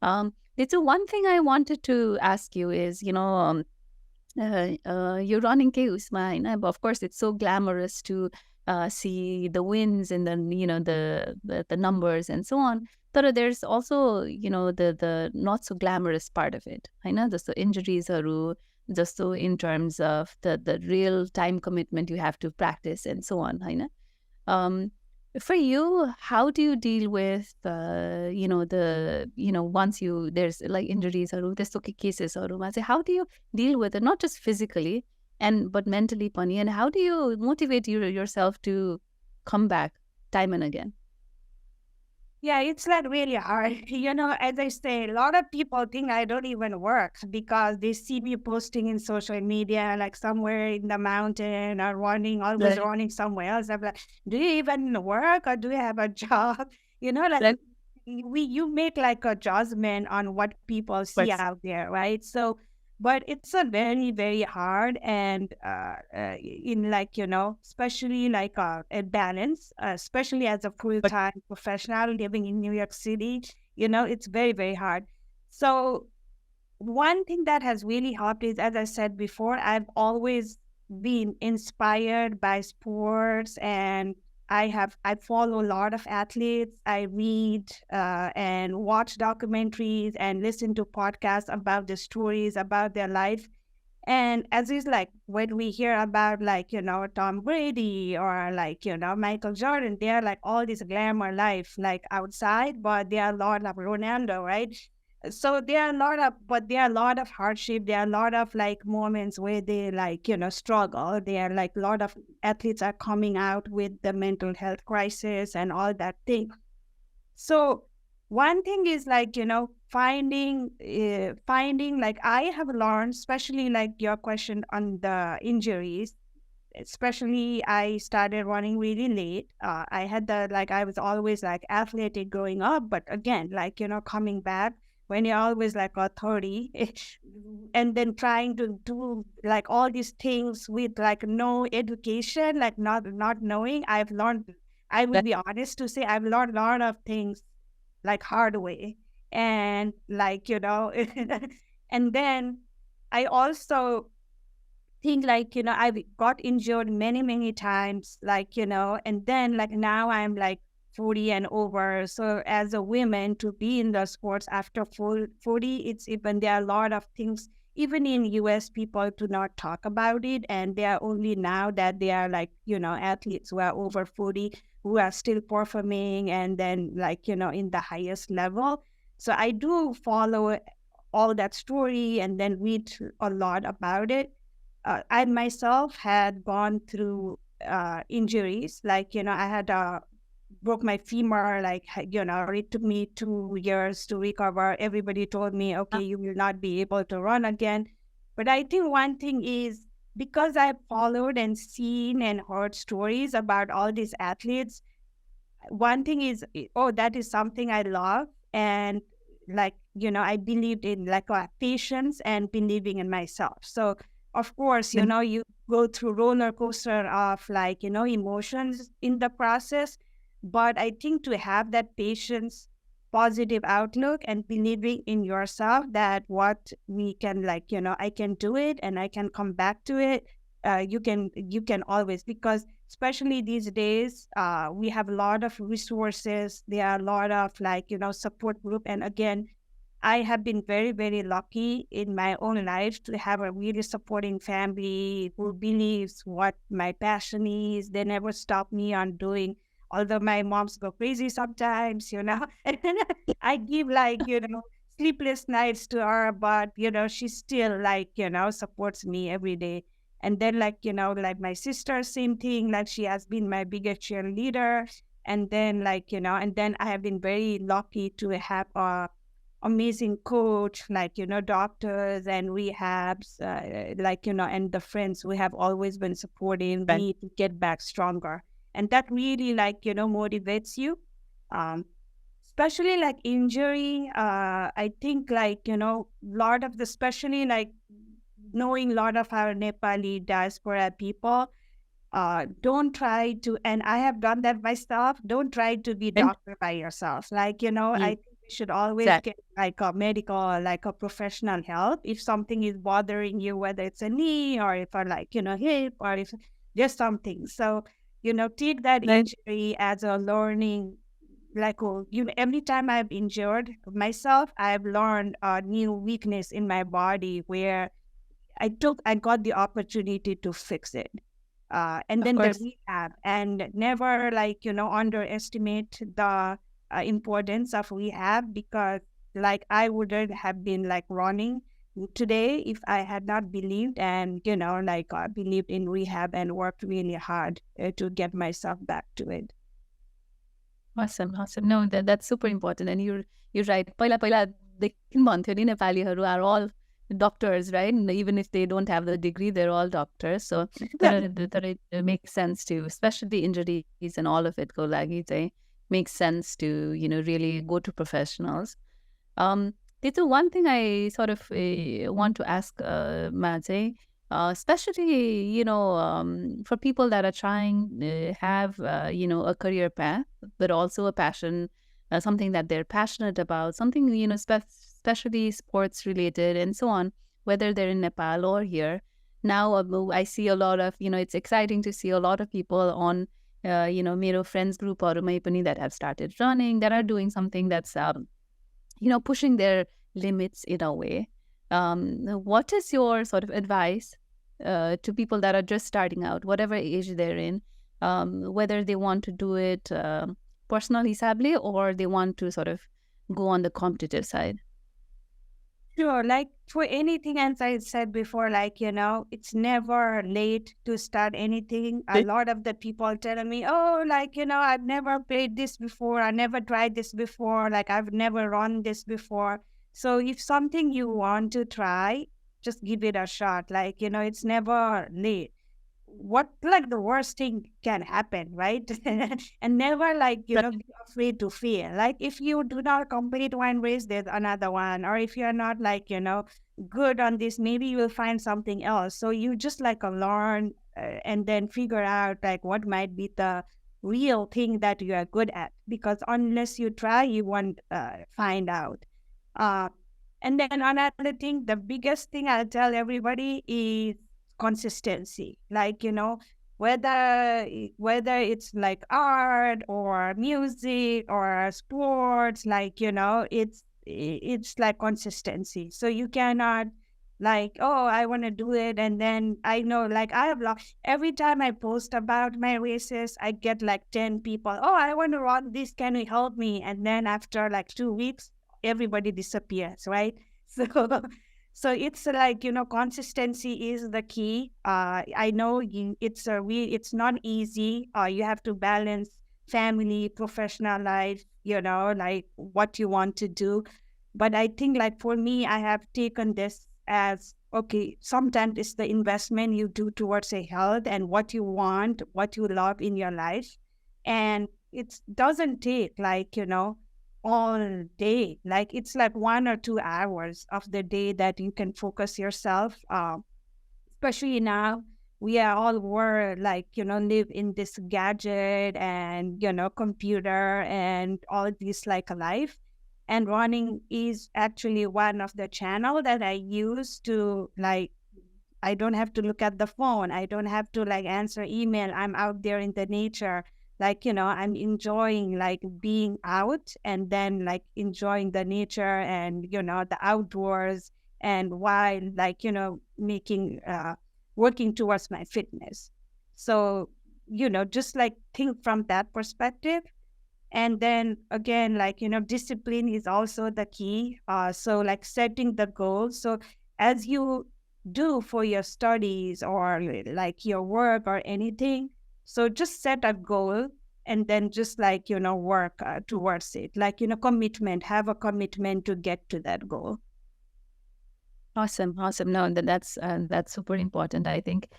So one thing I wanted to ask you is, यो रनिङकै उसमा होइन अब of course it's so glamorous to see the wins and then the numbers and so on तर there is also the not so glamorous part of it होइन जस्तो इन्जुरिजहरू जस्तो in terms of the real time commitment you have to practise and so on होइन for you, how do you deal with once there's like injuries or there's okay cases or how do you deal with it, not just physically but mentally funny, and how do you motivate yourself to come back time and again? Yeah, it's like really hard. As I say, a lot of people think I don't even work because they see me posting in social media, like somewhere in the mountain or always running somewhere else. I'm like, do you even work or do you have a job? You make like a judgment on what people see out there, right? So, but it's a very, very hard and in especially like a balance, especially as a full-time professional living in New York City, it's very, very hard. So one thing that has really helped is, as I said before, I've always been inspired by sports, and I follow a lot of athletes. I read and watch documentaries and listen to podcasts about the stories about their life. And as is like when we hear about Tom Brady or Michael Jordan, they are like all this glamour life like outside, but there are a lot of Ronaldo, right? So there are a lot of hardship. There are a lot of like moments where they struggle. There are like a lot of athletes are coming out with the mental health crisis and all that thing. So one thing is finding like I have learned, especially like your question on the injuries. Especially I started running really late. I had I was always like athletic growing up, but again, coming back when you're always like 30 and then trying to do like all these things with like no education, like not knowing. I will be honest to say I've learned a lot of things like hard way, and and then I also think I've got injured many times, and then now I'm like 40 and over. So as a woman to be in the sports after 40, it's even there are a lot of things. Even in US, people do not talk about it, and they are only now that they are athletes who are over 40 who are still performing, and then in the highest level. So I do follow all that story and then read a lot about it. I myself had gone through injuries, I had broke my femur, it took me 2 years to recover. Everybody told me, okay, you will not be able to run again. But I think one thing is, because I followed and seen and heard stories about all these athletes, one thing is, that is something I love. And I believed in patience and believing in myself. So of course, you go through roller coaster of emotions in the process. But I think to have that patience, positive outlook, and believing in yourself that what we can I can do it and I can come back to it. You can always, because especially these days, we have a lot of resources. There are a lot of support group. And again, I have been very, very lucky in my own life to have a really supporting family who believes what my passion is. They never stop me on doing, although my moms go crazy sometimes, I give sleepless nights to her, but, she still supports me every day. And then my sister, same thing, she has been my biggest cheerleader. And then and then I have been very lucky to have a amazing coach, doctors and rehabs, and the friends who have always been supporting me to get back stronger. And that really motivates you. Especially injury, I think lot of the, especially knowing a lot of our Nepali diaspora people, don't try to, and I have done that myself, don't try to be doctor by yourself. I think we should always Exactly. get like a medical, like a professional help if something is bothering you, whether it's a knee or if a like, hip or if just something. So, take that Right. injury as a learning, like, oh, every time I've injured myself, I've learned a new weakness in my body where I got the opportunity to fix it. And Of then the course. rehab, and never like, underestimate the importance of rehab, because like I wouldn't have been like running today if I had not believed and, like believed in rehab and worked really hard to get myself back to it. Awesome, awesome. No, that's super important. And you're right. पहिला पहिला देखि भन्थ्यो नि नेपालीहरू are all doctors, right? And even if they don't have the degree, they're all doctors. So तर it makes sense to, especially injuries and all of it को लागि चाहिँ makes sense to, really go to professionals. It's one thing I sort of want to ask Maze, especially, for people that are trying have, a career path, but also a passion, something that they're passionate about, something, especially sports related and so on, whether they're in Nepal or here. Now, I see a lot of, it's exciting to see a lot of people on, मेरो friends group हरूमै पनि that have started running, that are doing something that's pushing their limits in a way. What is your sort of advice to people that are just starting out, whatever age they're in, whether they want to do it personal hisabli or they want to sort of go on the competitive side? Sure. Like for anything, as I said before, like, it's never late to start anything. A lot of the people telling me, oh, like, I've never played this before. I never tried this before. Like, I've never run this before. So if something you want to try, just give it a shot. Like, it's never late. What like the worst thing can happen, right? And never like, be afraid to fail. Like if you do not complete one race, there's another one. Or if you're not like, good on this, maybe you will find something else. So you just like learn and then figure out like what might be the real thing that you are good at. Because unless you try, you won't find out. Uh, and then another thing, the biggest thing I'll tell everybody is consistency. Like, whether it's like art or music or sports, like, it's like consistency. So you cannot like, oh, I want to do it. And then I know like I have lost every time I post about my races, I get like 10 people, oh, I want to run this. Can you help me? And then after like 2 weeks, everybody disappears, right? So so it's like, consistency is the key. I know it's not easy. You have to balance family, professional life, like what you want to do. But I think like for me, I have taken this as, okay, sometimes it's the investment you do towards a health and what you want, what you love in your life. And it doesn't take like, all day. Like it's like 1 or 2 hours of the day that you can focus yourself. Especially now, we are all were like, live in this gadget and, computer and all this like life. And running is actually one of the channel that I use to like, I don't have to look at the phone. I don't have to like answer email. I'm out there in the nature. Like, I'm enjoying like being out and then like enjoying the nature and, the outdoors and while like, making, working towards my fitness. So, just like think from that perspective. And then again, like, discipline is also the key. So like setting the goals. So as you do for your studies or like your work or anything, so just set a goal and then just like, work towards it. Like, commitment, have a commitment to get to that goal. Awesome, awesome. No, that's super important, I think.